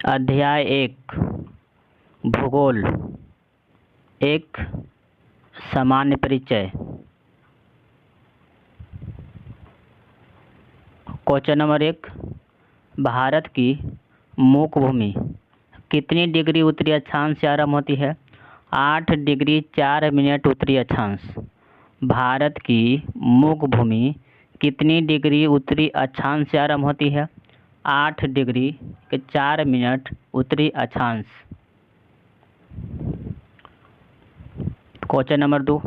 अध्याय 1 भूगोल। एक सामान्य परिचय। क्वेश्चन नंबर 1, भारत की मुख्य भूमि कितनी डिग्री उत्तरी अक्षांश से आरंभ होती है? 8 डिग्री 4 मिनट उत्तरी अक्षांश। भारत की मुख्य भूमि कितनी डिग्री उत्तरी अक्षांश से आरंभ होती है? 8 डिग्री 4 मिनट उत्तरी अक्षांश। क्वेश्चन नंबर 2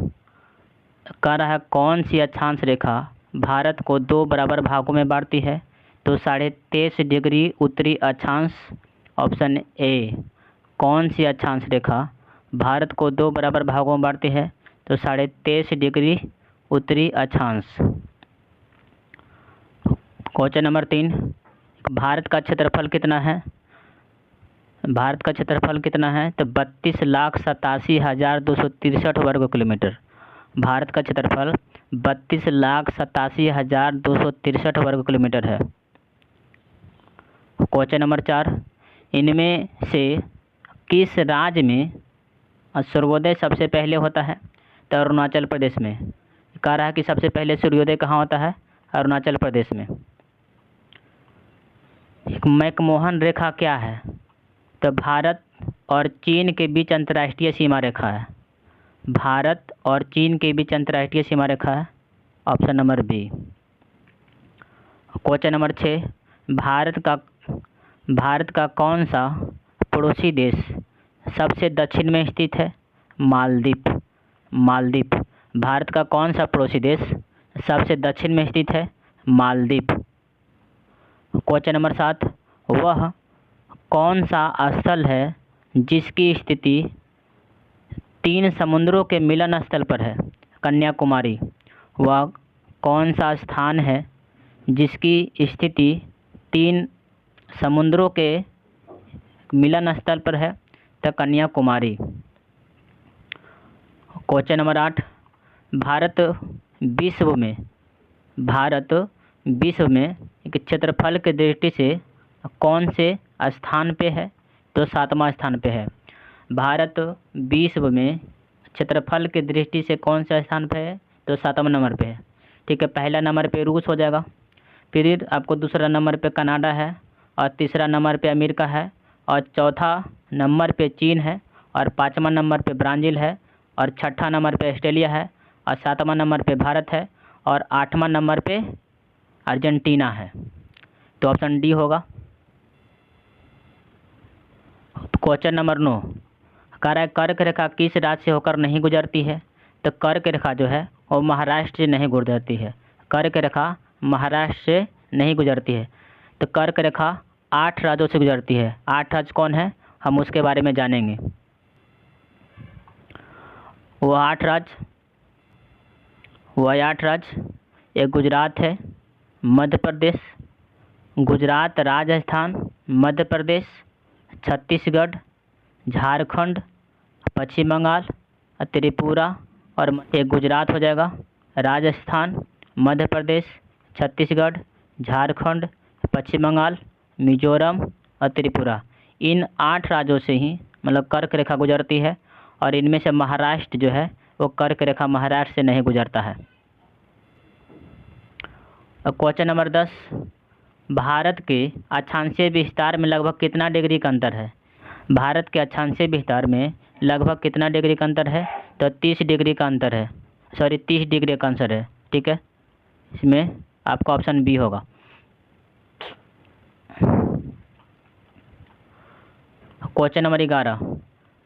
कह रहा है कौन सी अक्षांश रेखा भारत को 2 बराबर भागों में बांटती है? तो 23.5 डिग्री उत्तरी अक्षांश। Option A. कौन सी अक्षांश रेखा भारत को 2 बराबर भागों में बांटती है? तो 23.5 डिग्री उत्तरी अक्षांश। क्वेश्चन नंबर 3 भारत का क्षेत्रफल कितना है? भारत का क्षेत्रफल कितना है? तो 32,87,263 वर्ग किलोमीटर। भारत का क्षेत्रफल 32,87,263 वर्ग किलोमीटर है। क्वेश्चन नंबर 4 इनमें से किस राज्य में सूर्योदय सबसे पहले होता है? तो अरुणाचल प्रदेश में। कह रहा है कि सबसे पहले सूर्योदय कहाँ होता है? अरुणाचल प्रदेश में। मैकमोहन रेखा क्या है? तो भारत और चीन के बीच अंतर्राष्ट्रीय सीमा रेखा है। भारत और चीन के बीच अंतर्राष्ट्रीय सीमा रेखा है। Option number B. Question number 6 Bharat का कौन सा पड़ोसी देश सबसे दक्षिण में स्थित है? मालदीव। मालदीव। भारत का कौन सा पड़ोसी देश सबसे दक्षिण में स्थित है? मालदीव। क्वेश्चन नंबर 7 वह कौन सा स्थल है जिसकी स्थिति 3 समुद्रों के मिलन स्थल पर है? कन्याकुमारी। वह कौन सा स्थान है जिसकी स्थिति 3 समुद्रों के मिलन स्थल पर है? तो कन्याकुमारी। क्वेश्चन नंबर 8 भारत विश्व में एक क्षेत्रफल के दृष्टि से कौन से स्थान पे है? तो 7वां स्थान पे है। भारत विश्व में क्षेत्रफल के दृष्टि से कौन सा स्थान पे है? तो 7वां नंबर पे है। ठीक है, पहला नंबर पे रूस हो जाएगा, फिर आपको दूसरा नंबर पे कनाडा है, और तीसरा नंबर पे अमेरिका है, और चौथा नंबर पे चीन है, और 5वां नंबर पे ब्राज़ील है, और 6ठा नंबर पे ऑस्ट्रेलिया है, और 7वां नंबर पे भारत है, और 8वां नंबर पे अर्जेंटीना है। तो ऑप्शन डी होगा। क्वेश्चन नंबर 9 कह रहा है कर्क रेखा किस राज्य से होकर नहीं गुजरती है? तो कर्क रेखा जो है वो महाराष्ट्र से नहीं गुजरती है। कर्क रेखा महाराष्ट्र से नहीं गुजरती है। तो कर्क रेखा 8 राज्यों से गुजरती है। 8 राज्य कौन है, हम उसके बारे में जानेंगे। वो 8 राज्य एक गुजरात है, मध्य प्रदेश, गुजरात, राजस्थान, मध्य प्रदेश, छत्तीसगढ़, झारखंड, पश्चिम बंगाल, त्रिपुरा, और एक गुजरात हो जाएगा, राजस्थान, मध्य प्रदेश, छत्तीसगढ़, झारखंड, पश्चिम बंगाल, मिजोरम और त्रिपुरा। इन 8 राज्यों से ही मतलब कर्क रेखा गुजरती है, और इनमें से महाराष्ट्र जो है वो कर्क रेखा महाराष्ट्र से नहीं गुजरता है। क्वेश्चन नंबर 10 भारत के अक्षांशीय विस्तार में लगभग कितना डिग्री का अंतर है? भारत के अक्षांशीय विस्तार में लगभग कितना डिग्री का अंतर है? तो 30 डिग्री का अंतर है, 30 डिग्री का आंसर है। ठीक है, इसमें आपका ऑप्शन बी होगा। क्वेश्चन नंबर 11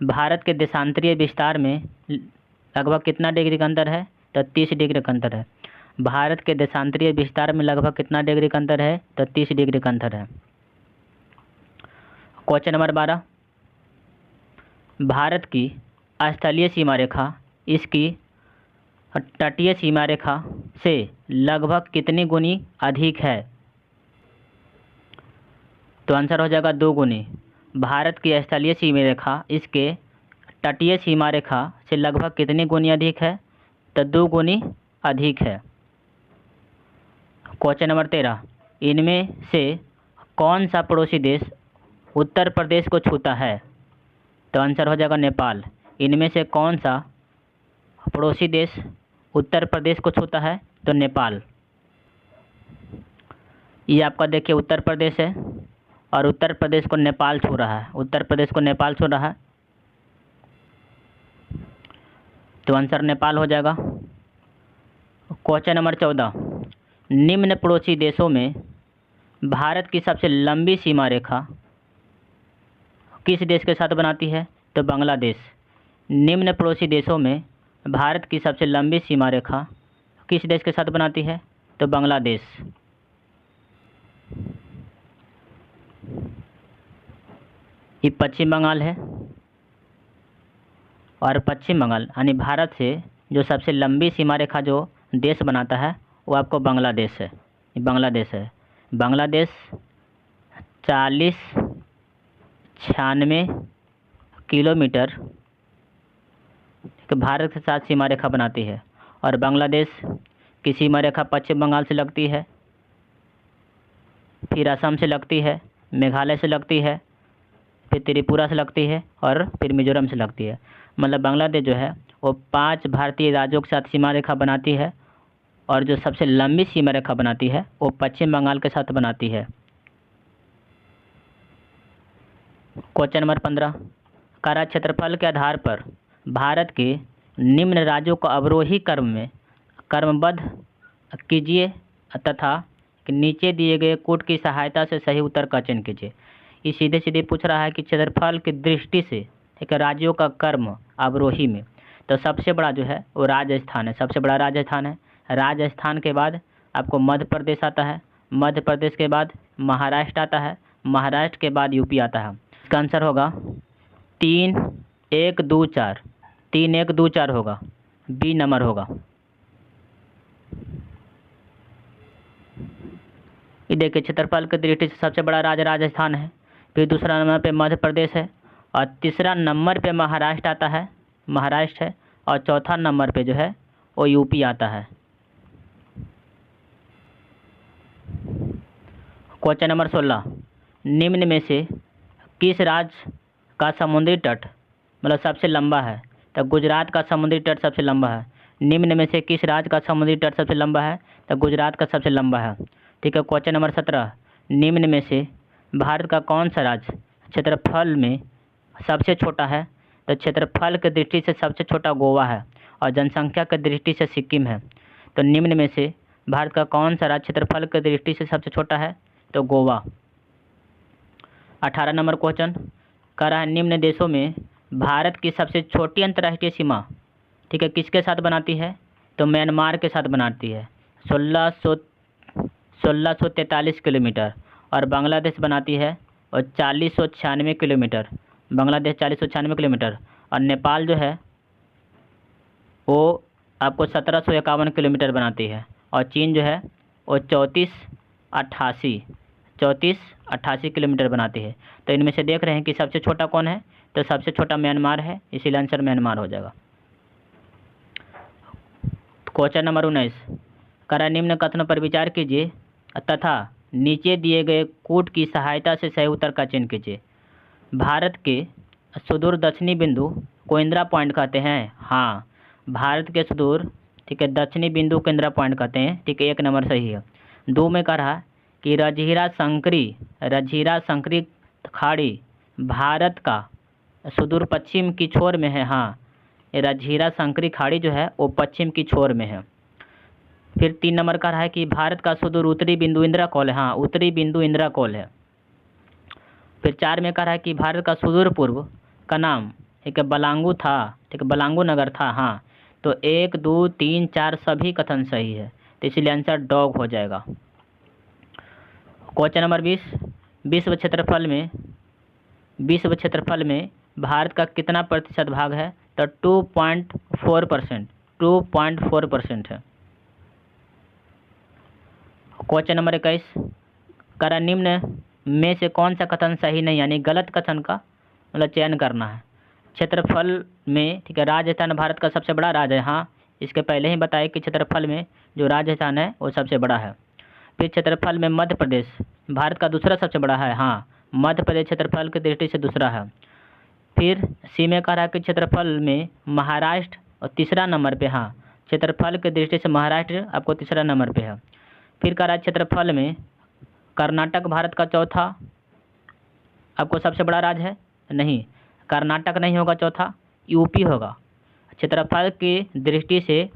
भारत के देशांतरीय विस्तार में लगभग कितना डिग्री का अंतर है? तो 30 डिग्री का अंतर है। भारत के देशांतरीय विस्तार में लगभग कितना डिग्री का अंतर है? तो 30 डिग्री का अंतर है। क्वेश्चन नंबर 12 भारत की स्थलीय सीमा रेखा इसकी तटीय सीमा रेखा से लगभग कितनी गुनी अधिक है? तो आंसर हो जाएगा 2 गुनी। भारत की स्थलीय सीमा रेखा इसके तटीय सीमा रेखा से लगभग कितनी गुनी अधिक है? तो 2 गुनी अधिक है। क्वेश्चन नंबर 13 इनमें से कौन सा पड़ोसी देश उत्तर प्रदेश को छूता है? तो आंसर हो जाएगा नेपाल। इनमें से कौन सा पड़ोसी देश उत्तर प्रदेश को छूता है? तो नेपाल। ये आपका देखिए उत्तर प्रदेश है और उत्तर प्रदेश को नेपाल छू रहा है, उत्तर प्रदेश को नेपाल छू रहा है, तो आंसर नेपाल हो जाएगा। क्वेश्चन नंबर 14, निम्न पड़ोसी देशों में भारत की सबसे लंबी सीमा रेखा किस देश के साथ बनाती है? तो बांग्लादेश। निम्न पड़ोसी देशों में भारत की सबसे लंबी सीमा रेखा किस देश के साथ बनाती है? तो बांग्लादेश। ये पश्चिम बंगाल है और पश्चिम बंगाल यानी भारत से जो सबसे लंबी सीमा रेखा जो देश बनाता है वो आपको बांग्लादेश है। ये बांग्लादेश है। बांग्लादेश 40-96 किलोमीटर भारत के साथ सीमा रेखा बनाती है और बांग्लादेश की सीमा रेखा पश्चिम बंगाल से लगती है, फिर असम से लगती है, मेघालय से लगती है, फिर त्रिपुरा से लगती है और फिर मिजोरम से लगती है। मतलब बांग्लादेश जो है वो 5 भारतीय राज्यों के साथ सीमा रेखा बनाती है और जो सबसे लंबी सीमा रेखा बनाती है वो पश्चिम बंगाल के साथ बनाती है। क्वेश्चन नंबर 15, कार्य क्षेत्रफल के आधार पर भारत के निम्न राज्यों को अवरोही क्रम में क्रमबद्ध कीजिए तथा नीचे दिए गए कूट की सहायता से सही उत्तर का चयन कीजिए। ये सीधे सीधे पूछ रहा है कि क्षेत्रफल की दृष्टि से एक राज्यों का क्रम अवरोही में, तो सबसे बड़ा जो है वो राजस्थान है, सबसे बड़ा राजस्थान है। राजस्थान के बाद आपको मध्य प्रदेश आता है, मध्य प्रदेश के बाद महाराष्ट्र आता है, महाराष्ट्र के बाद यूपी आता है। इसका आंसर होगा 3, 1, 2, 4, 3, 1, 2, 4 होगा, बी नंबर होगा। ये देखिए क्षेत्रफल की दृष्टि से सबसे बड़ा राज्य राजस्थान है, फिर दूसरा नंबर पे मध्य प्रदेश है और तीसरा नंबर पे महाराष्ट्र आता है, महाराष्ट्र है, और चौथा नंबर पे जो है वो यूपी आता है। क्वेश्चन नंबर 16, निम्न में से किस राज्य का समुद्री तट मतलब सबसे लंबा है? तो गुजरात का समुद्री तट सबसे लंबा है। निम्न में से किस राज्य का समुद्री तट सबसे लंबा है? तो गुजरात का सबसे लंबा है। ठीक है। क्वेश्चन नंबर 17, निम्न में से भारत का कौन सा राज्य क्षेत्रफल में सबसे छोटा है? तो क्षेत्रफल की दृष्टि से सबसे छोटा गोवा है और जनसंख्या की दृष्टि से सिक्किम है। तो निम्न में से भारत का कौन सा राज्य क्षेत्रफल की दृष्टि से सबसे छोटा है? तो गोवा। 18 नंबर क्वेश्चन कह रहा है निम्न देशों में भारत की सबसे छोटी अंतर्राष्ट्रीय सीमा ठीक है किसके साथ बनाती है? तो म्यांमार के साथ बनाती है, 1643 किलोमीटर, और बांग्लादेश बनाती है और 4096 किलोमीटर, बांग्लादेश 4096 किलोमीटर, और नेपाल जो है वो आपको 1751 किलोमीटर बनाती है, और चीन जो है वो 3488 किलोमीटर बनाती है। तो इनमें से देख रहे हैं कि सबसे छोटा कौन है? तो सबसे छोटा म्यांमार है, इसीलिए आंसर म्यांमार हो जाएगा। क्वेश्चन नंबर 19 करा निम्न कथनों पर विचार कीजिए तथा नीचे दिए गए कूट की सहायता से सही उत्तर का चयन कीजिए। भारत के सुदूर दक्षिणी बिंदु को इंदिरा पॉइंट कहते हैं। हाँ, भारत के सुदूर ठीक है दक्षिणी बिंदु को इंदिरा पॉइंट कहते हैं। ठीक है, 1 नंबर सही है। 2 में कह रहा कि रजहीरा संकरी खाड़ी भारत का सुदूर पश्चिम की छोर में है। हाँ, रजहीरा संकरी खाड़ी जो है वो पश्चिम की छोर में है। फिर 3 नंबर का रहा है कि भारत का सुदूर उत्तरी बिंदु इंदिरा कौल है। हाँ, उत्तरी बिंदु इंदिरा कौल है। फिर 4 में कह रहा है कि भारत का सुदूर पूर्व का नाम ठीक है बलांगू था, ठीक है बलांगू नगर था। हाँ, तो 1, 2, 3, 4 सभी कथन सही है, तो इसलिए आंसर डॉग हो जाएगा। क्वेश्चन नंबर 20 विश्व क्षेत्रफल में भारत का कितना प्रतिशत भाग है? तो 2.4%, 2.4% है। क्वेश्चन नंबर 21 करा निम्न में से कौन सा कथन सही नहीं यानी गलत कथन का मतलब चयन करना है। क्षेत्रफल में ठीक है राजस्थान भारत का सबसे बड़ा राज्य है। हाँ, इसके पहले ही बताया कि क्षेत्रफल में जो राजस्थान है वो सबसे बड़ा है। फिर क्षेत्रफल में मध्य प्रदेश भारत का दूसरा सबसे बड़ा है। हाँ, मध्य प्रदेश क्षेत्रफल की दृष्टि से दूसरा है। फिर सीमा कह के क्षेत्रफल में महाराष्ट्र और तीसरा नंबर पे, हाँ क्षेत्रफल की दृष्टि से महाराष्ट्र आपको तीसरा नंबर पे है। फिर कह क्षेत्रफल में कर्नाटक भारत का चौथा आपको सबसे बड़ा राज्य है, नहीं कर्नाटक नहीं होगा, चौथा यूपी होगा। क्षेत्रफल की दृष्टि से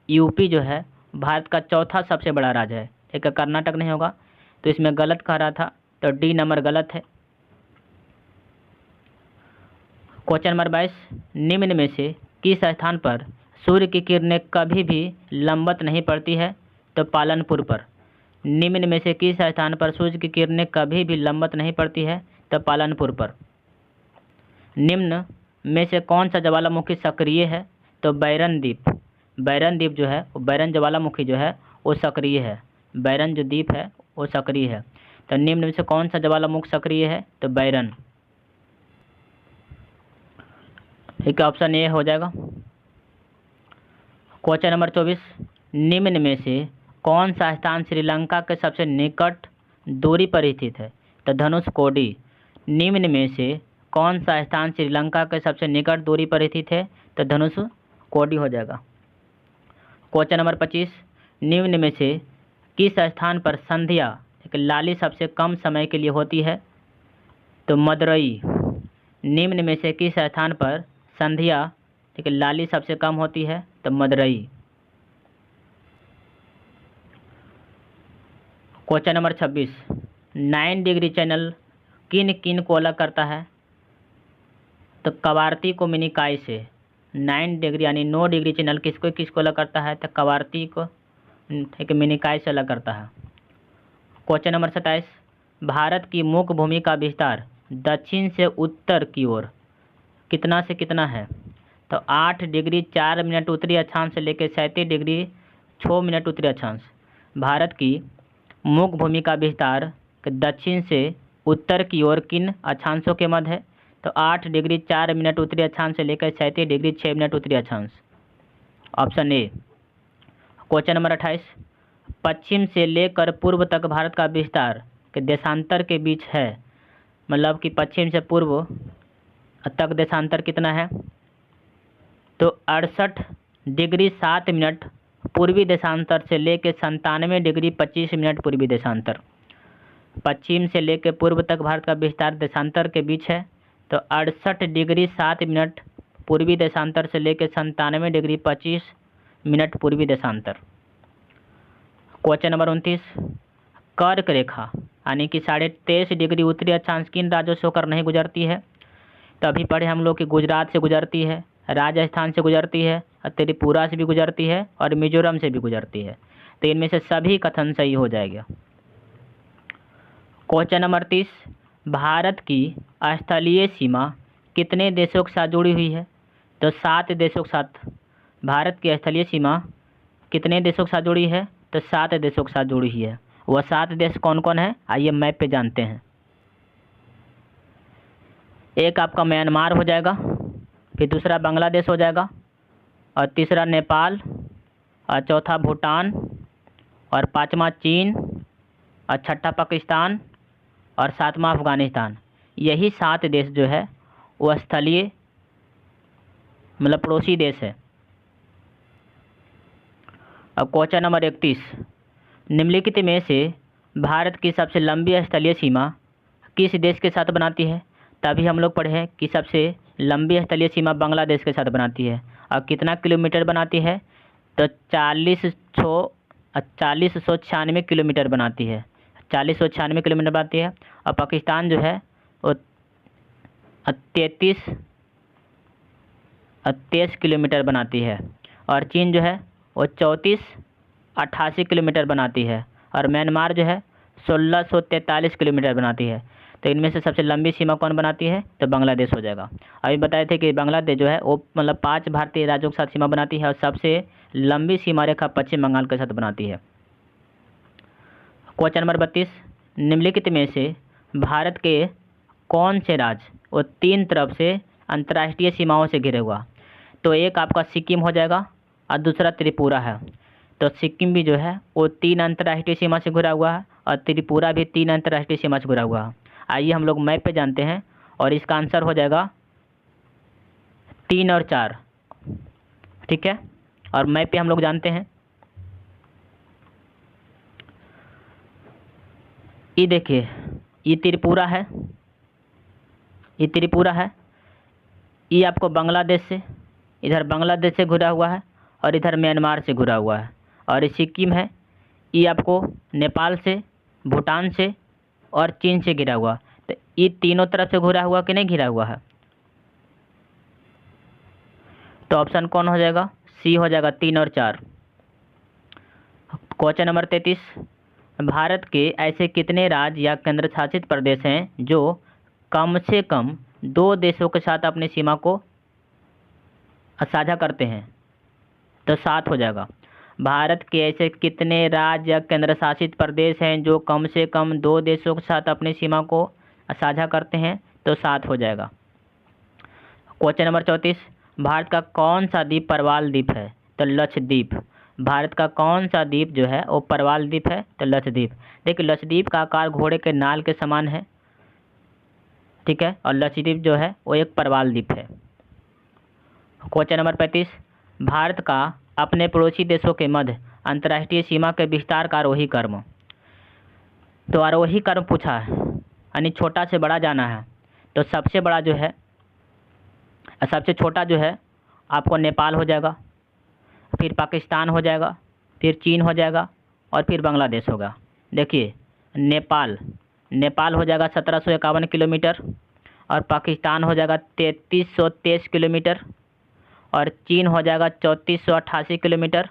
यूपी जो है भारत का चौथा सबसे बड़ा राज्य है, ठीक है, कर्नाटक नहीं होगा। तो इसमें गलत कह रहा था, तो डी नंबर गलत है। क्वेश्चन नंबर 22, निम्न में से किस स्थान पर सूर्य की किरणें कभी भी लंबवत नहीं पड़ती है? तो पालनपुर पर। निम्न में से किस स्थान पर सूर्य की किरणें कभी भी लंबवत नहीं पड़ती है? तो पालनपुर पर। निम्न में से कौन सा ज्वालामुखी सक्रिय है? तो बैरन द्वीप। बैरन द्वीप जो है वो बैरन ज्वालामुखी जो है वो सक्रिय है, बैरन जो द्वीप है वो सक्रिय है। तो निम्न में से कौन सा ज्वालामुखी सक्रिय है? तो बैरन, ठीक है, ऑप्शन ए हो जाएगा। क्वेश्चन नंबर 24, निम्न में से कौन सा स्थान श्रीलंका के सबसे निकट दूरी पर स्थित है? तो धनुषकोडी। निम्न में से कौन सा स्थान श्रीलंका के सबसे निकट दूरी पर स्थित है? तो धनुषकोडी हो जाएगा। क्वेश्चन नंबर 25, निम्न में से किस स्थान पर संध्या एक लाली सबसे कम समय के लिए होती है? तो मदुरई। निम्न में से किस स्थान पर संध्या ठीक है लाली सबसे कम होती है? तो Madurai. Question number 26, 9 degree channel किन किन को अलग करता है? तो कवारती को मिनिकाई से। 9 डिग्री यानी 9 डिग्री चैनल किसको अलग करता है? तो कवारती को ठीक है मिनिकाई से अलग करता है। क्वेश्चन नंबर 27, भारत की मुख्य भूमि का विस्तार दक्षिण से उत्तर की ओर कितना से कितना है? तो 8 डिग्री 4 मिनट उत्तरी अक्षांश से लेकर 37 डिग्री 6 मिनट उत्तरी अक्षांश। भारत की मुख्य भूमि का विस्तार दक्षिण से उत्तर की ओर किन अक्षांशों के मध्य है? तो 8 डिग्री 4 मिनट उत्तरी अक्षांश से लेकर 37 डिग्री 6 मिनट उत्तरी अक्षांश, ऑप्शन ए। क्वेश्चन नंबर 28, पश्चिम से लेकर पूर्व तक भारत का विस्तार के देशांतर के बीच है, मतलब कि पश्चिम से पूर्व तक देशांतर कितना है? तो 68 डिग्री 7 मिनट पूर्वी देशांतर से लेकर 97 डिग्री 25 मिनट पूर्वी देशांतर। पश्चिम से लेकर पूर्व तक भारत का विस्तार देशांतर के बीच है, तो 68 डिग्री 7 मिनट पूर्वी देशांतर से लेकर 97 डिग्री 25 मिनट पूर्वी देशांतर। क्वेश्चन नंबर 29, कर्क रेखा यानी कि 23.5 डिग्री उत्तरी अक्षांश किन राज्यों से होकर नहीं गुजरती है? तो अभी पढ़े हम लोग कि गुजरात से गुजरती है, राजस्थान से गुजरती है, और त्रिपुरा से भी गुजरती है, और मिजोरम से भी गुजरती है। तो इनमें से सभी कथन सही हो जाएगा। क्वेश्चन नंबर 30, भारत की स्थलीय सीमा कितने देशों के साथ जुड़ी हुई है? तो 7 देशों के साथ। भारत की स्थलीय सीमा कितने देशों के साथ जुड़ी है? तो 7 देशों के साथ जुड़ी हुई है। वह 7 देश कौन कौन है? आइए मैप पे जानते हैं। एक आपका म्यांमार हो जाएगा, फिर दूसरा बांग्लादेश हो जाएगा, और तीसरा नेपाल, और चौथा भूटान, और पाँचवा चीन, और छठा पाकिस्तान, और सातवां अफगानिस्तान। यही 7 देश जो है वो स्थलीय मतलब पड़ोसी देश है। अब क्वेश्चन नंबर 31, निम्नलिखित में से भारत की सबसे लंबी स्थलीय सीमा किस देश के साथ बनाती है? तभी हम लोग पढ़े हैं कि सबसे लंबी स्थलीय सीमा बांग्लादेश के साथ बनाती है। और कितना किलोमीटर बनाती है? तो 4096 किलोमीटर बनाती है, 4096 किलोमीटर बनाती है। और पाकिस्तान जो है वो 33 किलोमीटर बनाती है। और चीन जो है वो 3488 किलोमीटर बनाती है। और म्यांमार जो है 1643 किलोमीटर बनाती है। तो इनमें से सबसे लंबी सीमा कौन बनाती है? तो बांग्लादेश हो जाएगा। अभी बताए थे कि बांग्लादेश जो है वो मतलब 5 भारतीय राज्यों के साथ सीमा बनाती है, और सबसे लंबी सीमा रेखा पश्चिम बंगाल के साथ बनाती है। क्वेश्चन नंबर 32, निम्नलिखित में से भारत के कौन से राज्य वो 3 तरफ से अंतर्राष्ट्रीय सीमाओं से घिरे हुआ? तो एक आपका सिक्किम हो जाएगा, और दूसरा त्रिपुरा है। तो सिक्किम भी जो है वो 3 अंतर्राष्ट्रीय सीमा से घिरा हुआ है, और त्रिपुरा भी 3 अंतर्राष्ट्रीय सीमा से घिरा हुआ है। आइए हम लोग मैप पे जानते हैं और इसका आंसर हो जाएगा 3 और 4। ठीक है, और मैप पे हम लोग जानते हैं, ये देखिए ये त्रिपुरा है, ये त्रिपुरा है, ये आपको बांग्लादेश से, इधर बांग्लादेश से घुरा हुआ है और इधर म्यांमार से घुरा हुआ है। और ये सिक्किम है, ये आपको नेपाल से, भूटान से और चीन से घिरा हुआ। तो ये तीनों तरफ से घुरा हुआ कि नहीं घिरा हुआ है? तो ऑप्शन कौन हो जाएगा? सी हो जाएगा, 3 और 4। क्वेश्चन नंबर 33, भारत के ऐसे कितने राज्य या केंद्र शासित प्रदेश हैं जो कम से कम 2 देशों के साथ अपनी सीमा को साझा करते हैं? तो 7 हो जाएगा। भारत के ऐसे कितने राज्य या केंद्र शासित प्रदेश हैं जो कम से कम 2 देशों के साथ अपनी सीमा को साझा करते हैं? तो 7 हो जाएगा। क्वेश्चन नंबर 34, भारत का कौन सा द्वीप परवाल द्वीप है? तो लक्षद्वीप। भारत का कौन सा द्वीप जो है वो परवाल द्वीप है? तो लक्षद्वीप। देखिए लक्षद्वीप का आकार घोड़े के नाल के समान है, ठीक है, और लक्षद्वीप जो है वो एक परवाल द्वीप है। क्वेश्चन नंबर 35, भारत का अपने पड़ोसी देशों के मध्य अंतर्राष्ट्रीय सीमा के विस्तार का आरोही क्रम। तो आरोही क्रम पूछा है, यानी छोटा से बड़ा जाना है। तो सबसे बड़ा जो है, सबसे छोटा जो है आपको नेपाल हो जाएगा, फिर पाकिस्तान हो जाएगा, फिर चीन हो जाएगा और फिर बांग्लादेश होगा। देखिए नेपाल हो जाएगा 1751 किलोमीटर, और पाकिस्तान हो जाएगा 3323 किलोमीटर, और चीन हो जाएगा 3488 किलोमीटर,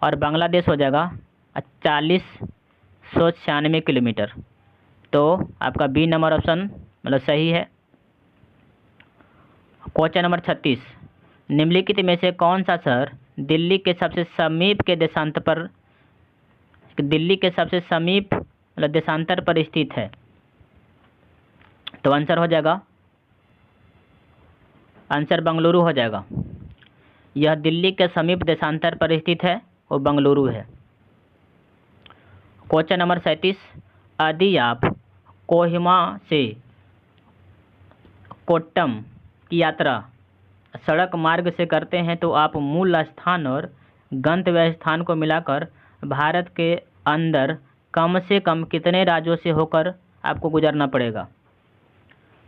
और बांग्लादेश हो जाएगा 4096 किलोमीटर। तो आपका बी नंबर ऑप्शन मतलब सही है। क्वेश्चन नंबर 36, निम्नलिखित में से कौन सा शहर दिल्ली के सबसे समीप के देशांतर पर, दिल्ली के सबसे समीप मतलब देशांतर पर स्थित है? तो आंसर हो जाएगा, आंसर बेंगलुरु हो जाएगा। यह दिल्ली के समीप देशांतर पर स्थित है, वो बेंगलुरु है। क्वेश्चन नंबर 37, यदि आप कोहिमा से कोट्टम की यात्रा सड़क मार्ग से करते हैं तो आप मूल स्थान और गंतव्य स्थान को मिलाकर भारत के अंदर कम से कम कितने राज्यों से होकर आपको गुजरना पड़ेगा?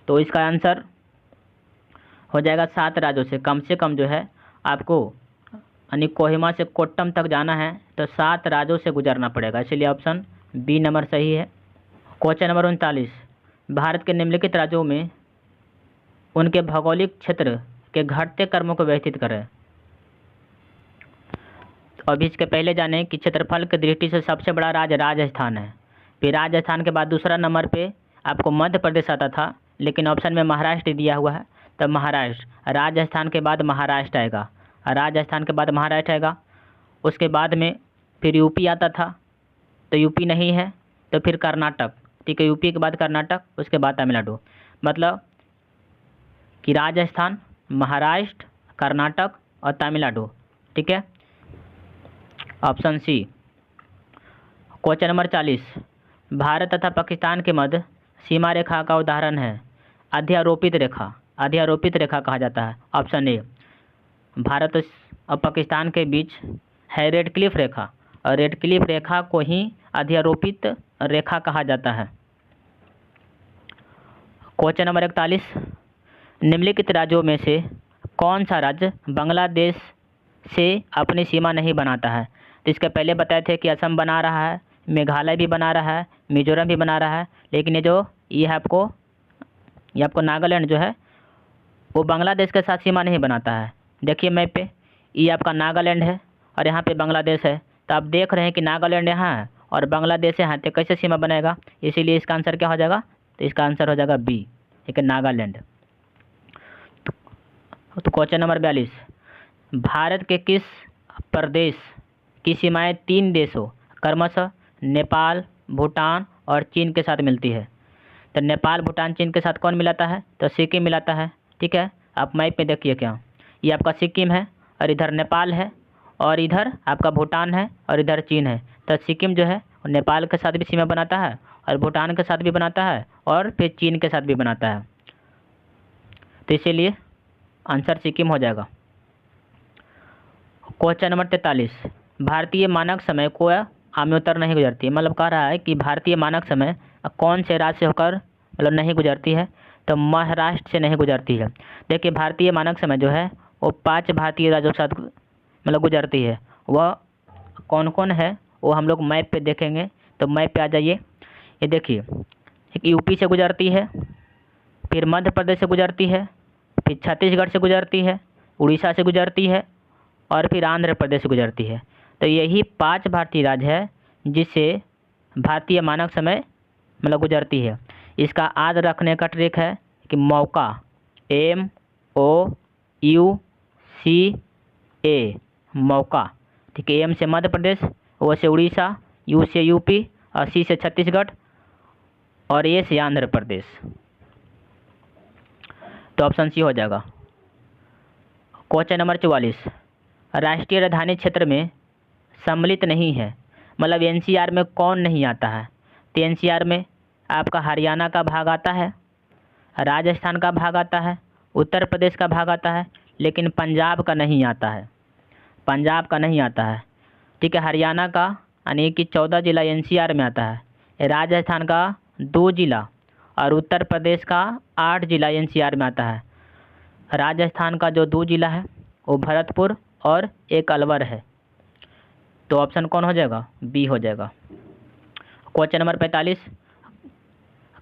तो इसका आंसर हो जाएगा 7 राज्यों से। कम से कम जो है आपको यानी कोहिमा से कोट्टम तक जाना है तो 7 राज्यों से गुजरना पड़ेगा, इसलिए ऑप्शन बी नंबर सही है। क्वेश्चन नंबर 39, भारत के निम्नलिखित राज्यों में उनके भौगोलिक क्षेत्र के घटते क्रमों को व्यवस्थित करें। अभी इसके पहले जाने कि क्षेत्रफल की दृष्टि से सबसे बड़ा राज्य राजस्थान है, फिर राजस्थान के बाद दूसरा नंबर पे आपको मध्य प्रदेश आता था, लेकिन ऑप्शन में महाराष्ट्र दिया हुआ है, तब महाराष्ट्र। राजस्थान के बाद महाराष्ट्र आएगा, राजस्थान के बाद महाराष्ट्र आएगा। उसके बाद में फिर यूपी आता था, तो यूपी नहीं है, तो फिर कर्नाटक, ठीक है, यूपी के बाद कर्नाटक, उसके बाद तमिलनाडु। मतलब कि राजस्थान, महाराष्ट्र, कर्नाटक और तमिलनाडु, ठीक है, option C. Question number 40, Bharat तथा पाकिस्तान के मध्य सीमा रेखा का उदाहरण है अध्यारोपित रेखा। अध्यारोपित रेखा कहा जाता है। ऑप्शन ए, भारत और पाकिस्तान के बीच है रेड क्लिफ रेखा, और रेड क्लिफ रेखा को ही अध्यारोपित रेखा कहा जाता है। क्वेश्चन नंबर 41, निम्नलिखित राज्यों में से कौन सा राज्य बांग्लादेश से अपनी सीमा नहीं बनाता है? तो इसके पहले बताए थे कि असम बना रहा है, मेघालय भी बना रहा है, मिजोरम भी बना रहा है, लेकिन ये आपको नागालैंड जो है वो बांग्लादेश के साथ सीमा नहीं बनाता है। देखिए मैप पे, ये आपका नागालैंड है और यहाँ पे बांग्लादेश है, तो आप देख रहे हैं कि नागालैंड यहाँ है और बांग्लादेश यहाँ, तो कैसे सीमा बनेगा? इसीलिए इसका आंसर क्या हो जाएगा? तो इसका आंसर हो जाएगा बी, ठीक है, नागालैंड। तो क्वेश्चन नंबर 42, भारत के किस प्रदेश की सीमाएं 3 देशों क्रमशः नेपाल, भूटान और चीन के साथ मिलती है? तो नेपाल, भूटान, चीन के साथ कौन मिलाता है? तो सिक्किम मिलाता है, ठीक है। आप मैप में देखिए, क्या ये आपका सिक्किम है और इधर नेपाल है और इधर आपका भूटान है और इधर चीन है। तो सिक्किम जो है नेपाल के साथ भी सीमा बनाता है और भूटान के साथ भी बनाता है और फिर चीन के साथ भी बनाता है। तो इसीलिए आंसर सिक्किम हो जाएगा। क्वेश्चन नंबर 43, भारतीय मानक समय को आमोत्तर नहीं गुजरती है। मतलब कह रहा है कि भारतीय मानक समय कौन से राज्य से होकर मतलब नहीं गुजरती है, तो महाराष्ट्र से नहीं गुजरती है। देखिए भारतीय मानक समय जो है वो 5 भारतीय राज्यों के साथ मतलब गुजरती है। वह कौन कौन है वो हम लोग मैप पे देखेंगे। तो मैप पे आ जाइए, ये देखिए एक यूपी से गुजरती है, फिर मध्य प्रदेश से गुजरती है, फिर छत्तीसगढ़ से गुजरती है, उड़ीसा से गुजरती है और फिर आंध्र प्रदेश से गुजरती है। तो यही 5 भारतीय राज्य है जिससे भारतीय मानक समय मतलब गुजरती है। इसका याद रखने का ट्रिक है कि मौका, MOUCA, मौका, ठीक है। M से मध्य प्रदेश, O से उड़ीसा, U से यूपी और C से छत्तीसगढ़ और A से आंध्र प्रदेश। तो ऑप्शन सी हो जाएगा। क्वेश्चन नंबर 44, राष्ट्रीय राजधानी क्षेत्र में सम्मिलित नहीं है, मतलब NCR में कौन नहीं आता है। तो NCR में आपका हरियाणा का भाग आता है, राजस्थान का भाग आता है, उत्तर प्रदेश का भाग आता है, लेकिन पंजाब का नहीं आता है। पंजाब का नहीं आता है, ठीक है। हरियाणा का यानी कि 14 जिला NCR में आता है, राजस्थान का 2 जिला और उत्तर प्रदेश का 8 जिला NCR में आता है। राजस्थान का जो 2 जिला है वो भरतपुर और एक अलवर है। तो ऑप्शन कौन हो जाएगा, बी हो जाएगा। क्वेश्चन नंबर 45,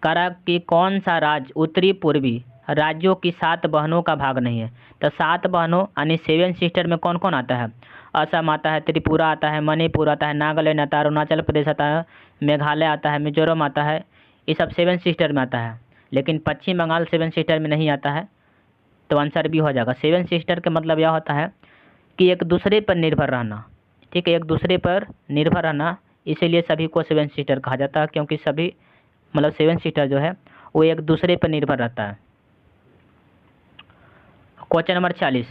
करा कि कौन सा राज्य उत्तरी पूर्वी राज्यों की 7 बहनों का भाग नहीं है। तो 7 बहनों यानी 7 सिस्टर में कौन कौन आता है। असम आता है, त्रिपुरा आता है, मणिपुर आता है, नागालैंड आता है, अरुणाचल प्रदेश आता है, मेघालय आता है, मिजोरम आता है। ये सब 7 सिस्टर में आता है, लेकिन पश्चिम बंगाल 7 सिस्टर में नहीं आता है। तो आंसर भी हो जाएगा। 7 सिस्टर का मतलब यह होता है कि एक दूसरे पर निर्भर रहना, ठीक है, एक दूसरे पर निर्भर रहना। इसीलिए सभी को 7 सिस्टर कहा जाता है, क्योंकि सभी मतलब 7 सिस्टर जो है वो एक दूसरे पर निर्भर रहता है। क्वेश्चन नंबर 46,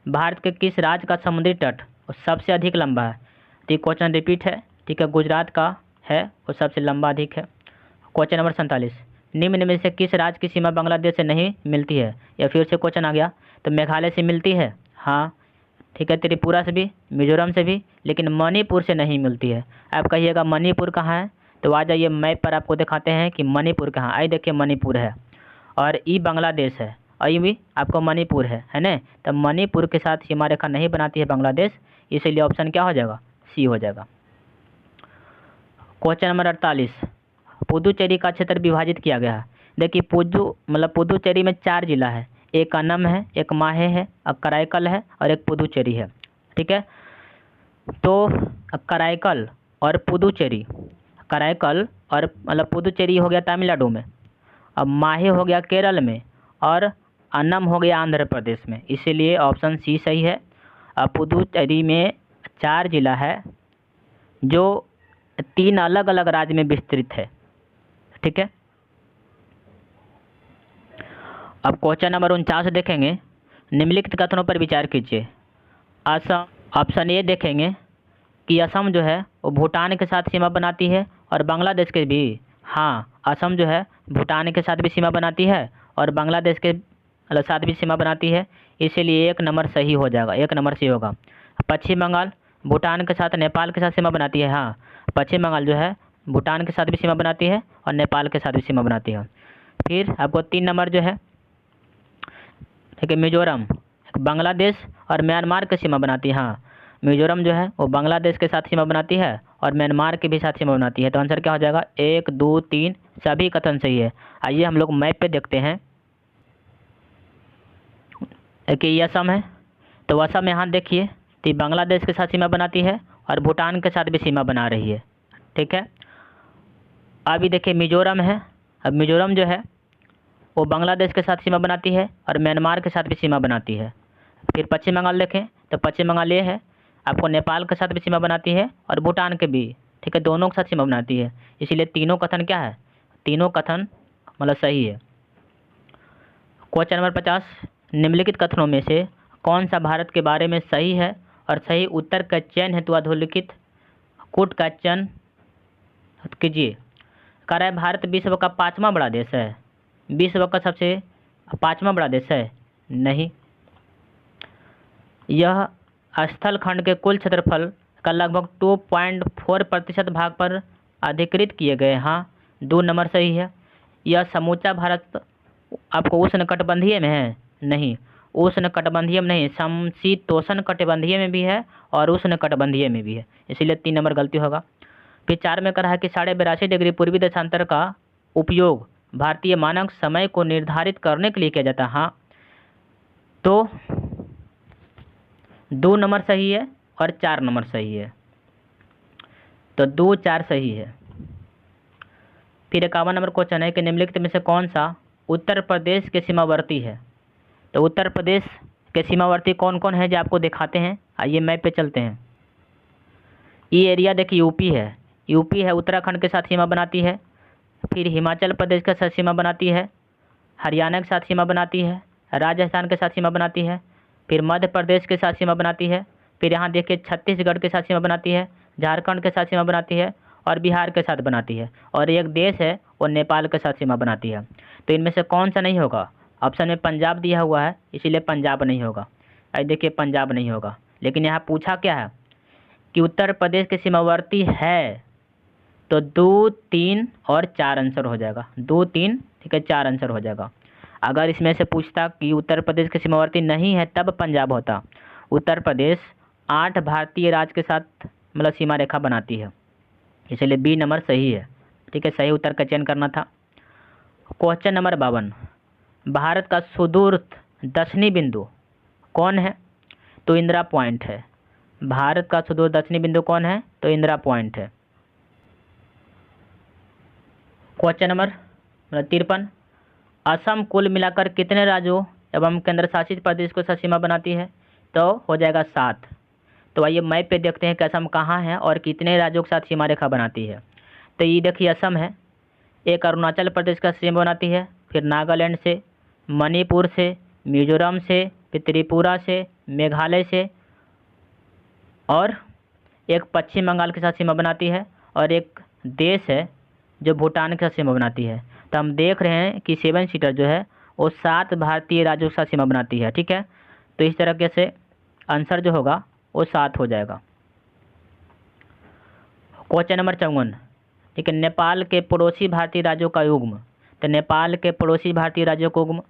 भारत के किस राज्य का समुद्री तट सबसे अधिक लंबा है। तो ये क्वेश्चन रिपीट है, ठीक है। गुजरात का है वो सबसे लंबा अधिक है। क्वेश्चन नंबर 47, निम्न में से किस राज्य की सीमा बांग्लादेश से नहीं मिलती है। या फिर से क्वेश्चन आ गया। तो मेघालय से मिलती है, हाँ, ठीक है। त्रिपुरा से भी, मिजोरम से भी, लेकिन मणिपुर से नहीं मिलती है। आप कहिएगा मणिपुर कहाँ है, तो आ जाइए मैप पर आपको दिखाते हैं कि मणिपुर कहाँ। आई देखिए मणिपुर है और ये बांग्लादेश है और ये भी आपको मणिपुर है ना। तो मणिपुर के साथ सीमा रेखा नहीं बनाती है बांग्लादेश, इसीलिए ऑप्शन क्या हो जाएगा, सी हो जाएगा। क्वेश्चन नंबर 48, पुदुचेरी का क्षेत्र विभाजित किया गया है। देखिए पुदुचेरी में 4 जिला है, एक अन्नम है, एक माहे है, एक कराईकल है और एक पुदुचेरी है, ठीक है। तो कराईकल और पुदुचेरी, कराईकल और पुदुचेरी हो गया तमिलनाडु में, अब माहे हो गया केरल में और अन्नम हो गया आंध्र प्रदेश में। इसीलिए ऑप्शन सी सही है। पुदुचेरी में 4 जिला है जो 3 अलग अलग राज्य में विस्तृत है, ठीक है। अब क्वेश्चन नंबर 49 देखेंगे, निम्नलिखित कथनों पर विचार कीजिए। असम, ऑप्शन ए देखेंगे कि असम जो है वो भूटान के साथ सीमा बनाती है और बांग्लादेश के भी। हाँ, असम जो है भूटान के साथ भी सीमा बनाती है और बांग्लादेश के साथ भी सीमा बनाती है, इसीलिए 1 नंबर सही हो जाएगा, 1 नंबर सही होगा। पश्चिम बंगाल भूटान के साथ नेपाल के साथ सीमा बनाती है, हाँ, पश्चिम बंगाल जो है भूटान के साथ भी सीमा बनाती है और नेपाल के साथ भी सीमा बनाती है। फिर आपको 3 नंबर जो है, ठीक है, मिजोरम बांग्लादेश और म्यांमार की सीमा बनाती है, हाँ, मिजोरम जो है वो बांग्लादेश के साथ सीमा बनाती है और म्यांमार के भी साथ सीमा बनाती है। तो आंसर क्या हो जाएगा, 1 2 3 सभी कथन सही है। आइए हम लोग मैप पे देखते हैं कि ये असम है, तो असम यहाँ देखिए तो बांग्लादेश के साथ सीमा बनाती है और भूटान के साथ भी सीमा बना रही है, ठीक है। अभी देखिए मिजोरम है, अब मिजोरम जो है वो बांग्लादेश के साथ सीमा बनाती है और म्यांमार के साथ भी सीमा बनाती है। फिर पश्चिम बंगाल देखें तो पश्चिम बंगाल ये है आपको नेपाल के साथ भी सीमा बनाती है और भूटान के भी, ठीक है, दोनों के साथ सीमा बनाती है। इसीलिए तीनों कथन क्या है, तीनों कथन सही है। क्वेश्चन नंबर 50, निम्नलिखित कथनों में से कौन सा भारत के बारे में सही है और सही उत्तर का चयन हेतु अधोलिखित कूट का चयन कीजिए। कह रहा है भारत विश्व का 5वां बड़ा देश है, विश्व का सबसे 5वां बड़ा देश है, नहीं। यह स्थल खंड के कुल क्षेत्रफल का लगभग 2.4% भाग पर अधिकृत किए गए, हाँ 2 नंबर सही है। यह समूचा भारत आपको उष्णकटिबंधीय में है, नहीं, उष्णकटिबंधीय में नहीं, समशीतोष्ण कटिबंधीय में भी है और उष्णकटिबंधीय में भी है, इसीलिए 3 नंबर गलती होगा। फिर 4 में कह रहा है कि 82.5 डिग्री पूर्वी देशांतर का उपयोग भारतीय मानक समय को निर्धारित करने के लिए किया जाता है, हाँ, तो 2 नंबर सही है और 4 नंबर सही है, तो 2, 4 सही है। फिर 51 नंबर क्वेश्चन है कि निम्नलिखित में से कौन सा उत्तर प्रदेश के सीमावर्ती है। तो उत्तर प्रदेश के सीमावर्ती कौन कौन है जो आपको दिखाते हैं, आइए मैप पे चलते हैं। ये एरिया देखिए यूपी है, यूपी है, उत्तराखंड के साथ सीमा बनाती है, फिर हिमाचल प्रदेश के साथ सीमा बनाती है, हरियाणा के साथ सीमा बनाती है, राजस्थान के साथ सीमा बनाती है, फिर मध्य प्रदेश के साथ सीमा बनाती है, फिर यहाँ देखिए छत्तीसगढ़ के साथ सीमा बनाती है, झारखंड के साथ सीमा बनाती है और बिहार के साथ बनाती है, और एक देश है वो नेपाल के साथ सीमा बनाती है। तो इनमें से कौन सा नहीं होगा, ऑप्शन में पंजाब दिया हुआ है इसीलिए पंजाब नहीं होगा, आई देखिए पंजाब नहीं होगा। लेकिन यहाँ पूछा क्या है कि उत्तर प्रदेश के सीमावर्ती है, तो 2, 3 और 4 आंसर हो जाएगा, 2, 3 ठीक है 4 आंसर हो जाएगा। अगर इसमें से पूछता कि उत्तर प्रदेश के सीमावर्ती नहीं है तब पंजाब होता। उत्तर प्रदेश 8 भारतीय राज्य के साथ मतलब सीमा रेखा बनाती है, इसलिए बी नंबर सही है, ठीक है, सही उत्तर का चयन करना था। क्वेश्चन नंबर 52, भारत का सुदूर दक्षिणी बिंदु कौन है, तो इंदिरा पॉइंट है। भारत का सुदूर दक्षिणी बिंदु कौन है, तो इंदिरा पॉइंट है। क्वेश्चन नंबर 53, असम कुल मिलाकर कितने राज्यों एवं केंद्र शासित प्रदेश को साथ सीमा बनाती है, तो हो जाएगा 7। तो आइए मैप पे देखते हैं कि असम कहाँ है और कितने राज्यों के साथ सीमा रेखा बनाती है। तो ये देखिए असम है, एक अरुणाचल प्रदेश का सीमा बनाती है, फिर नागालैंड से, मणिपुर से, मिजोरम से, फिर त्रिपुरा से, मेघालय से, और एक पश्चिम बंगाल के साथ सीमा बनाती है, और एक देश है जो भूटान के साथ सीमा बनाती है। तो हम देख रहे हैं कि 7 सीटर जो है वो 7 भारतीय राज्यों के साथ सीमा बनाती है, ठीक है। तो इस तरीके से आंसर जो होगा वो 7 हो जाएगा। क्वेश्चन नंबर 54, ठीक है, नेपाल के पड़ोसी भारतीय राज्यों का युग्म। तो नेपाल के पड़ोसी भारतीय राज्यों का युग्म,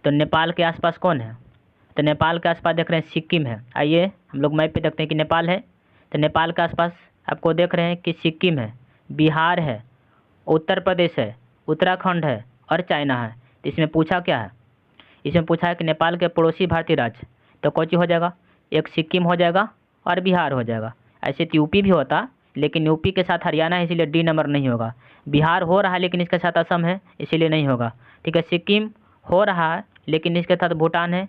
तो नेपाल के आसपास कौन है, तो नेपाल के आसपास देख रहे हैं सिक्किम है। आइए हम लोग मैप पे देखते हैं कि नेपाल है, तो नेपाल के आसपास आपको देख रहे हैं कि सिक्किम है, बिहार है, उत्तर प्रदेश है, उत्तराखंड है और चाइना है। तो इसमें पूछा क्या है, इसमें पूछा है कि नेपाल के पड़ोसी भारतीय राज्य, तो कौन सी हो जाएगा, एक सिक्किम हो जाएगा और बिहार हो जाएगा। ऐसे तो यूपी भी होता, लेकिन यूपी के साथ हरियाणा है इसीलिए डी नंबर नहीं होगा। बिहार हो रहा है लेकिन इसके साथ असम है इसीलिए नहीं होगा, ठीक है। सिक्किम हो रहा है लेकिन इसके साथ भूटान है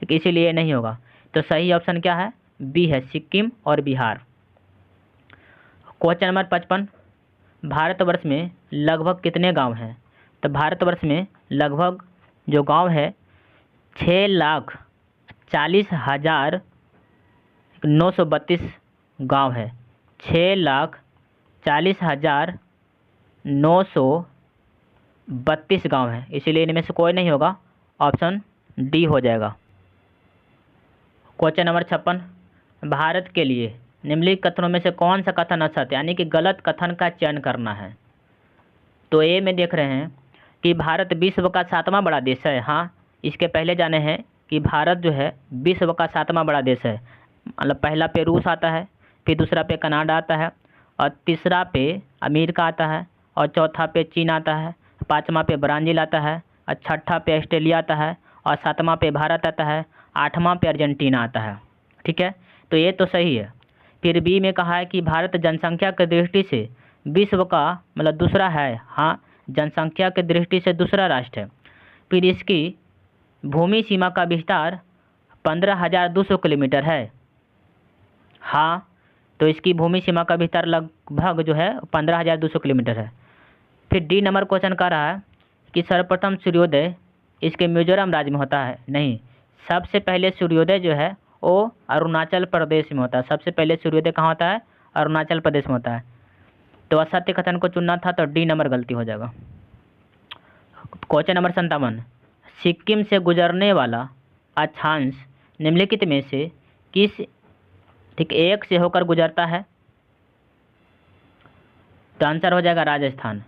इसीलिए नहीं होगा। तो सही ऑप्शन क्या है, बी है, सिक्किम और बिहार। क्वेश्चन नंबर 55, भारतवर्ष में लगभग कितने गांव हैं। तो भारतवर्ष में लगभग जो गांव है 6,40,932 गांव है, 6,40,932 गांव है, इसीलिए इनमें से कोई नहीं होगा, ऑप्शन डी हो जाएगा। क्वेश्चन नंबर 56, भारत के लिए निम्नलिखित कथनों में से कौन सा कथन असत्य यानी कि गलत कथन का चयन करना है। तो ए में देख रहे हैं कि भारत विश्व का 7वां बड़ा देश है, हाँ इसके पहले जाने हैं कि भारत जो है विश्व का 7वां बड़ा देश है। मतलब पहला पे रूस आता है, फिर दूसरा पे कनाडा आता है, और तीसरा पे अमेरिका आता है, और चौथा पे चीन आता है, 5वां पे ब्राज़ील आता है, और छठा पे ऑस्ट्रेलिया आता है, और 7वां पे भारत आता है, 8वां पे अर्जेंटीना आता है, ठीक है। तो ये तो सही है। फिर बी में कहा है कि भारत जनसंख्या की दृष्टि से विश्व का मतलब दूसरा है, हाँ जनसंख्या की दृष्टि से दूसरा राष्ट्र है। फिर इसकी भूमि सीमा का विस्तार 15,200 किलोमीटर है, हाँ तो इसकी भूमि सीमा का विस्तार लगभग जो है 15,200 किलोमीटर है। फिर डी नंबर क्वेश्चन कर रहा है कि सर्वप्रथम सूर्योदय इसके मिजोरम राज्य में होता है, नहीं, सबसे पहले सूर्योदय जो है वो अरुणाचल प्रदेश में होता है। सबसे पहले सूर्योदय कहाँ होता है, अरुणाचल प्रदेश में होता है। तो असत्य कथन को चुनना था, तो डी नंबर गलती हो जाएगा। क्वेश्चन नंबर 57, सिक्किम से गुजरने वाला अक्षांश निम्नलिखित में से किस एक से होकर गुजरता है? तो आंसर हो जाएगा राजस्थान।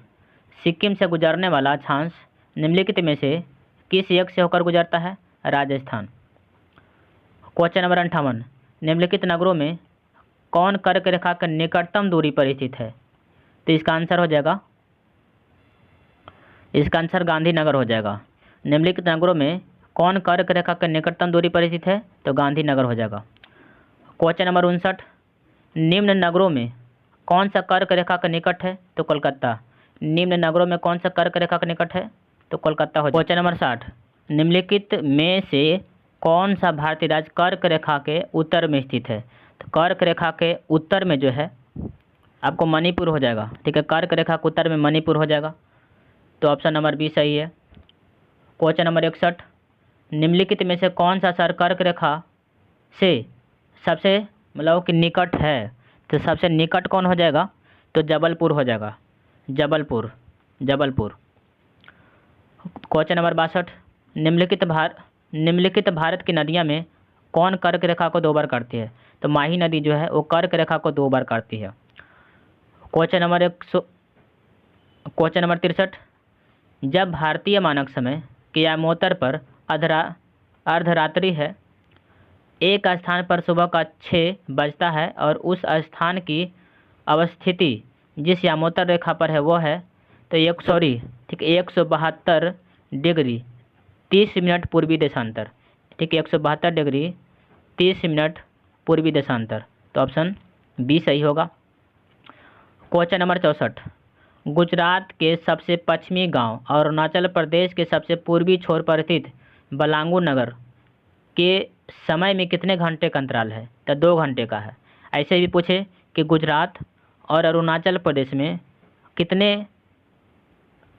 सिक्किम से गुजरने वाला अक्षांश निम्नलिखित में से किस एक से होकर गुजरता है? राजस्थान। क्वेश्चन नंबर 58, निम्नलिखित नगरों में कौन कर्क रेखा के निकटतम दूरी पर स्थित है? तो इसका आंसर हो जाएगा, इसका आंसर गांधीनगर हो जाएगा। निम्नलिखित नगरों में कौन कर्क रेखा के निकटतम दूरी पर स्थित है? तो गांधीनगर हो जाएगा। क्वेश्चन नंबर 59, निम्न नगरों में कौन सा कर्क रेखा का निकट है? तो कोलकाता। निम्न नगरों में कौन सा कर्क रेखा का निकट है? तो कोलकाता हो जाएगा। क्वेश्चन नंबर 60, निम्नलिखित में से कौन सा भारतीय राज्य कर्क रेखा के उत्तर में स्थित है? तो कर्क रेखा के उत्तर में जो है आपको मणिपुर हो जाएगा। ठीक है, कर्क रेखा के उत्तर में मणिपुर हो जाएगा। तो ऑप्शन नंबर बी सही है। क्वेश्चन नंबर 61, निम्नलिखित में से कौन सा शहर कर्क रेखा से सबसे मतलब कि निकट है? तो सबसे निकट कौन हो जाएगा? तो जबलपुर हो जाएगा, जबलपुर, जबलपुर। क्वेश्चन नंबर 62, निम्नलिखित भारत की नदियाँ में कौन कर्क रेखा को 2 बार काटती है? तो माही नदी जो है वो कर्क रेखा को 2 बार काटती है। क्वेश्चन नंबर 63, जब भारतीय मानक समय के यामोत्तर पर अर्धरात्रि है, एक स्थान पर सुबह का 6 बजता है और उस स्थान की अवस्थिति जिस यामोत्तर रेखा पर है वो है, तो 172 डिग्री 30 मिनट पूर्वी देशांतर। ठीक है, 172 डिग्री 30 मिनट पूर्वी देशांतर। तो ऑप्शन बी सही होगा। क्वेश्चन नंबर 64, गुजरात के सबसे पश्चिमी गांव और अरुणाचल प्रदेश के सबसे पूर्वी छोर पर स्थित बलांगूर नगर के समय में कितने घंटे का अंतराल है? तो 2 घंटे का है। ऐसे भी पूछे कि गुजरात और अरुणाचल प्रदेश में कितने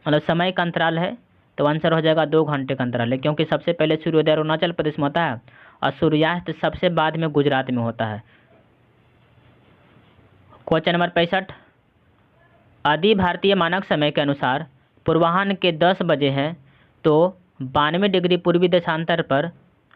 मतलब समय का अंतराल है, तो आंसर हो जाएगा 2 घंटे का अंतराल है, क्योंकि सबसे पहले सूर्योदय अरुणाचल प्रदेश में होता है और सूर्यास्त सबसे बाद में गुजरात में होता है। क्वेश्चन नंबर 65, आदि भारतीय मानक समय के अनुसार पूर्वाह्न के 10 बजे हैं, तो 92 डिग्री पूर्वी देशांतर पर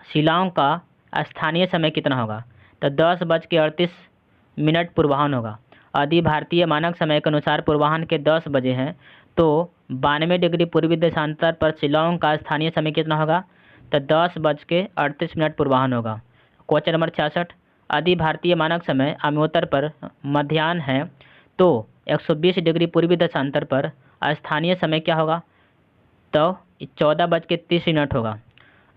शिलांग का स्थानीय समय कितना होगा? तो 10:38 पूर्वाह्न होगा। आदि भारतीय मानक समय के अनुसार पूर्वाह्न के 10 बजे हैं, तो 92 डिग्री पूर्वी देशांतर पर शिलांग का स्थानीय समय कितना होगा? तो 10:38 पूर्वाह्न होगा। क्वेश्चन नंबर 66, आदि भारतीय मानक समय आम्योत्तर पर मध्याह्न है, तो 120 डिग्री पूर्वी देशांतर पर स्थानीय समय क्या होगा? तो 14:30 होगा।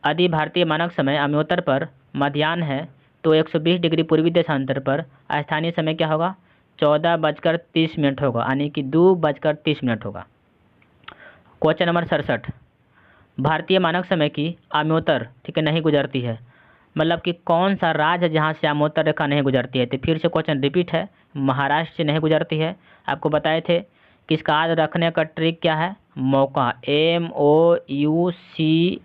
आदि भारतीय मानक समय आम्योत्तर पर मध्याह्न है, तो 120 डिग्री पूर्वी देशांतर पर स्थानीय समय क्या होगा? 14:30 होगा, यानी कि 2:30 होगा। क्वेश्चन नंबर 67, भारतीय मानक समय की आम्योत्तर ठीक है नहीं गुजरती है, मतलब कि कौन सा राज्य है जहाँ से आम्योत्तर रेखा नहीं गुजरती है? तो फिर से क्वेश्चन रिपीट है, महाराष्ट्र से नहीं गुजरती है। आपको बताए थे कि इसका याद रखने का ट्रिक क्या है? मौका, MOUCA।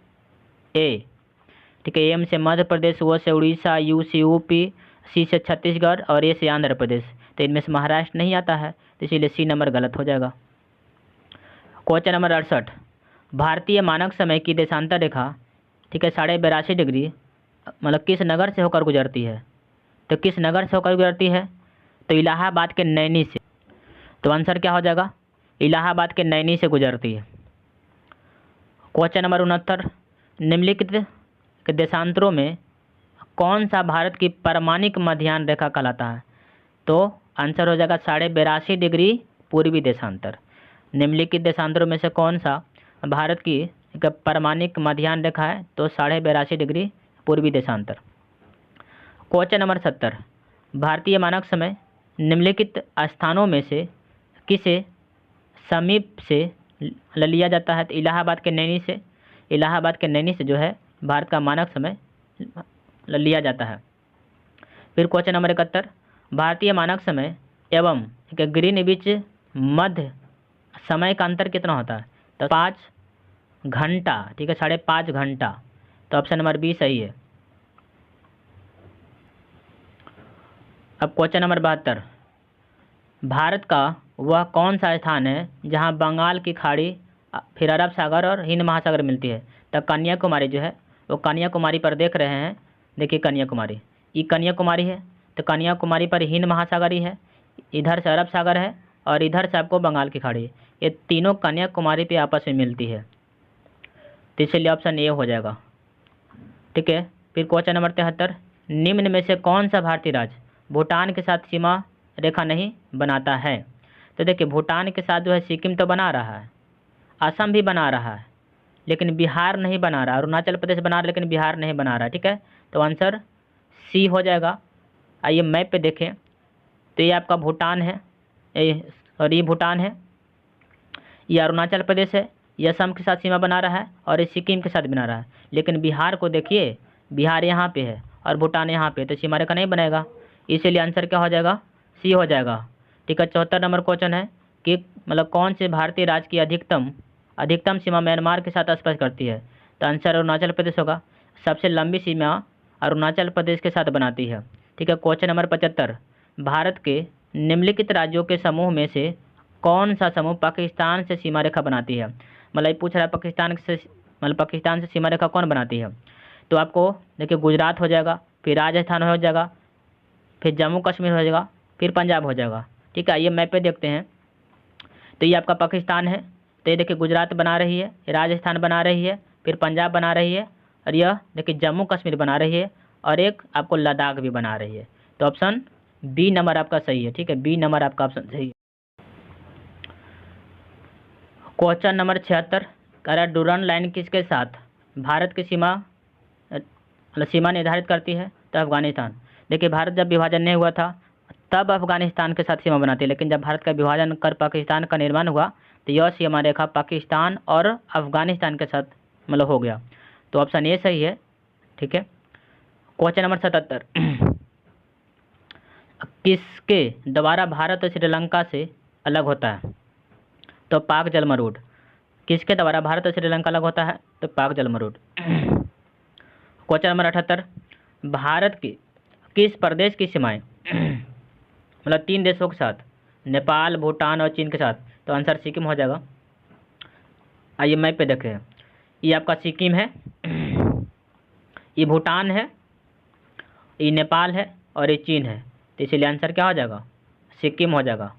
ठीक है, एम से मध्य प्रदेश, ओ से उड़ीसा, यू से यूपी, सी से छत्तीसगढ़ और ए से आंध्र प्रदेश। तो इनमें से महाराष्ट्र नहीं आता है, तो इसीलिए सी नंबर गलत हो जाएगा। क्वेश्चन नंबर 68, भारतीय मानक समय की देशांतर रेखा ठीक है 82.5 डिग्री मतलब किस नगर से होकर गुजरती है? तो किस नगर से होकर गुजरती है? तो इलाहाबाद के नैनी से। तो आंसर क्या हो जाएगा? इलाहाबाद के नैनी से गुजरती है। क्वेश्चन नंबर 69, निम्नलिखित के देशांतरों में कौन सा भारत की परमाणिक मध्याह्न रेखा कहलाता है? तो आंसर हो जाएगा 82.5 डिग्री पूर्वी देशांतर। निम्नलिखित देशांतरों में से कौन सा भारत की परमाणिक मध्याह्न रेखा है? तो 82.5 डिग्री पूर्वी देशांतर। क्वेश्चन नंबर 70, भारतीय मानक समय निम्नलिखित स्थानों में से किसे समीप से लिया जाता है? तो इलाहाबाद के नैनी से। इलाहाबाद के नैनी से जो है भारत का मानक समय लिया जाता है। फिर क्वेश्चन नंबर 71, भारतीय मानक समय एवं ग्रीनविच मध्य समय का अंतर कितना होता है? तो 5 घंटा। ठीक है, 5.5 घंटा। तो ऑप्शन नंबर बी सही है। अब क्वेश्चन नंबर 72, भारत का वह कौन सा स्थान है जहाँ बंगाल की खाड़ी फिर अरब सागर और हिंद महासागर मिलती है? तो कन्याकुमारी जो है वो कन्याकुमारी पर देख रहे हैं, देखिए कन्याकुमारी, ये कन्याकुमारी है, तो कन्याकुमारी पर हिंद महासागर ही है, इधर से अरब सागर है और इधर से आपको बंगाल की खाड़ी है। ये तीनों कन्याकुमारी पे आपस में मिलती है, तो इसलिए ऑप्शन ए हो जाएगा। ठीक है, फिर क्वेश्चन नंबर 73, निम्न में से कौन सा भारतीय राज्य भूटान के साथ सीमा रेखा नहीं बनाता है? तो देखिए भूटान के साथ जो है सिक्किम तो बना रहा है, असम भी बना रहा है, लेकिन बिहार नहीं बना रहा, अरुणाचल प्रदेश बना रहा लेकिन बिहार नहीं बना रहा। ठीक है, तो आंसर सी हो जाएगा। आइए मैप पे देखें, तो ये आपका भूटान है, और ये भूटान है, ये अरुणाचल प्रदेश है, ये असम के साथ सीमा बना रहा है और ये सिक्किम के साथ बना रहा है। लेकिन बिहार को देखिए, बिहार यहाँ पे है और भूटान यहाँ पे, तो सीमा रेखा नहीं बनेगा, इसीलिए आंसर क्या हो जाएगा? सी हो जाएगा। ठीक है, 74 नंबर क्वेश्चन है कि मतलब कौन से भारतीय राज्य की अधिकतम सीमा म्यांमार के साथ स्पर्श करती है? तो आंसर अरुणाचल प्रदेश होगा, सबसे लंबी सीमा अरुणाचल प्रदेश के साथ बनाती है। ठीक है, क्वेश्चन नंबर 75, भारत के निम्नलिखित राज्यों के समूह में से कौन सा समूह पाकिस्तान से सीमा रेखा बनाती है? मतलब ये पूछ रहा है पाकिस्तान से सीमा रेखा कौन बनाती है? तो आपको देखिए गुजरात हो जाएगा, फिर राजस्थान हो जाएगा, फिर जम्मू कश्मीर हो जाएगा, फिर पंजाब हो जाएगा। ठीक है, ये मैप पे देखते हैं, तो ये आपका पाकिस्तान है, तो ये देखिए गुजरात बना रही है, राजस्थान बना रही है, फिर पंजाब बना रही है, और यह देखिए जम्मू कश्मीर बना रही है, और एक आपको लद्दाख भी बना रही है। तो ऑप्शन बी नंबर आपका सही है। ठीक है, बी नंबर आपका ऑप्शन सही है। क्वेश्चन नंबर 76, कह रहा है डूरन लाइन किसके साथ भारत की सीमा निर्धारित करती है? तो अफगानिस्तान। देखिए भारत जब विभाजन नहीं हुआ था तब अफगानिस्तान के साथ सीमा बनाती है, लेकिन जब भारत का विभाजन कर पाकिस्तान का निर्माण हुआ तो यह सीमा रेखा पाकिस्तान और अफगानिस्तान के साथ मतलब हो गया। तो ऑप्शन ए सही है। ठीक है, क्वेश्चन नंबर 77, किसके द्वारा भारत और श्रीलंका से अलग होता है? तो पाक जलमरूद। किसके द्वारा भारत और श्रीलंका अलग होता है? तो पाक जलमरूद। क्वेश्चन नंबर 78, भारत की किस प्रदेश की सीमाएं मतलब 3 देशों के साथ, नेपाल, भूटान और चीन के साथ? तो आंसर सिक्किम हो जाएगा। आइए मैप पे देखें, ये आपका सिक्किम है, ये भूटान है, ये नेपाल है और ये चीन है, तो इसलिए आंसर क्या हो जाएगा? सिक्किम हो जाएगा।